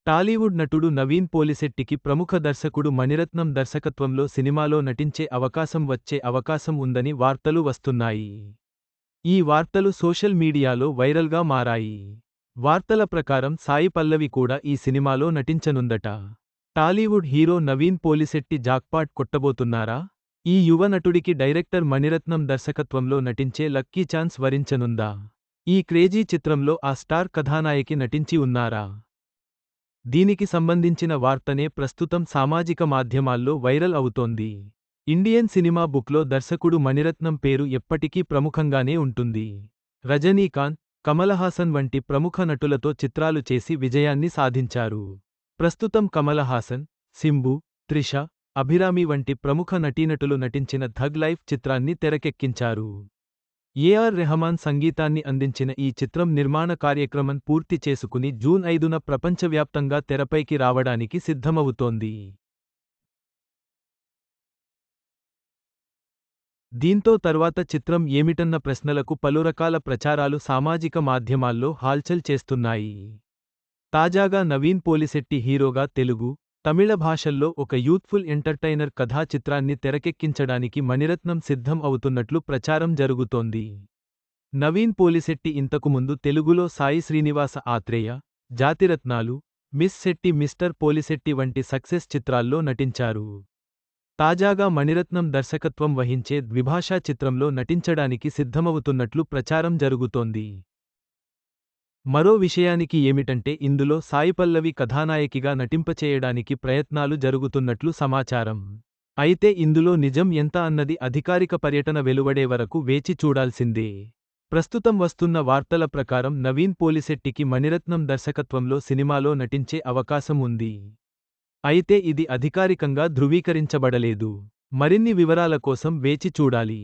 టాలీవుడ్ నటుడు నవీన్ పోలిశెట్టికి ప్రముఖ దర్శకుడు మణిరత్నం దర్శకత్వంలో సినిమాలో నటించే అవకాశం ఉందని వార్తలు వస్తున్నాయి. ఈ వార్తలు సోషల్ మీడియాలో వైరల్గా మారాయి. వార్తల ప్రకారం సాయి పల్లవి కూడా ఈ సినిమాలో నటించనుందట. Tollywood hero Naveen Polishetty jackpot కొట్టబోతున్నారా? ఈ యువ నటుడికి డైరెక్టర్ మణిరత్నం దర్శకత్వంలో నటించే లక్కీ ఛాన్స్ వరించనుందా? ఈ క్రేజీ చిత్రంలో ఆ స్టార్ కథానాయకి నటించి ఉన్నారా? దీనికి సంబంధించిన వార్తనే ప్రస్తుతం సామాజిక మాధ్యమాల్లో వైరల్ అవుతోంది. ఇండియన్ సినిమా బుక్లో దర్శకుడు మణిరత్నం పేరు ఎప్పటికీ ప్రముఖంగానే ఉంటుంది. రజనీకాంత్, కమలహాసన్ వంటి ప్రముఖ నటులతో చిత్రాలు చేసి విజయాన్ని సాధించారు. ప్రస్తుతం కమలహాసన్, సింబు, త్రిష, అభిరామి వంటి ప్రముఖ నటీనటులు నటించిన థగ్ లైఫ్ చిత్రాన్ని తెరకెక్కించారు. ఏఆర్ రెహమాన్ సంగీతాన్ని అందించిన ఈ చిత్రం నిర్మాణ కార్యక్రమం పూర్తి చేసుకుని జూన్ 5న ప్రపంచవ్యాప్తంగా తెరపైకి రావడానికి సిద్ధమవుతోంది. దీంతో తర్వాత చిత్రం ఏమిటన్న ప్రశ్నలకు పలురకాల ప్రచారాలు సామాజిక మాధ్యమాల్లో హాల్చల్ చేస్తున్నాయి. తాజాగా నవీన్ పోలిశెట్టి హీరోగా తెలుగు, తమిళ భాషల్లో ఒక యూత్ఫుల్ ఎంటర్టైనర్ కథా చిత్రాన్ని తెరకెక్కించడానికి మణిరత్నం సిద్ధం అవుతున్నట్లు ప్రచారం జరుగుతోంది. నవీన్ పోలిశెట్టి ఇంతకుముందు తెలుగులో సాయి శ్రీనివాస ఆత్రేయ, జాతిరత్నాలు, మిస్ శెట్టి మిస్టర్ పోలిశెట్టి వంటి సక్సెస్ చిత్రాల్లో నటించారు. తాజాగా మణిరత్నం దర్శకత్వం వహించే ద్విభాషా చిత్రంలో నటించడానికి సిద్ధమవుతున్నట్లు ప్రచారం జరుగుతోంది. మరో విషయానికి ఏమిటంటే ఇందులో సాయిపల్లవి కథానాయకిగా నటింపచేయడానికి ప్రయత్నాలు జరుగుతున్నట్లు సమాచారం. అయితే ఇందులో నిజం ఎంత అన్నది అధికారిక పర్యటన వెలువడే వరకు వేచి చూడాల్సిందే. ప్రస్తుతం వస్తున్న వార్తల ప్రకారం నవీన్ పోలిశెట్టికి మణిరత్నం దర్శకత్వంలో సినిమాలో నటించే అవకాశం ఉంది. అయితే ఇది అధికారికంగా ధృవీకరించబడలేదు. మరిన్ని వివరాల కోసం వేచి చూడాలి.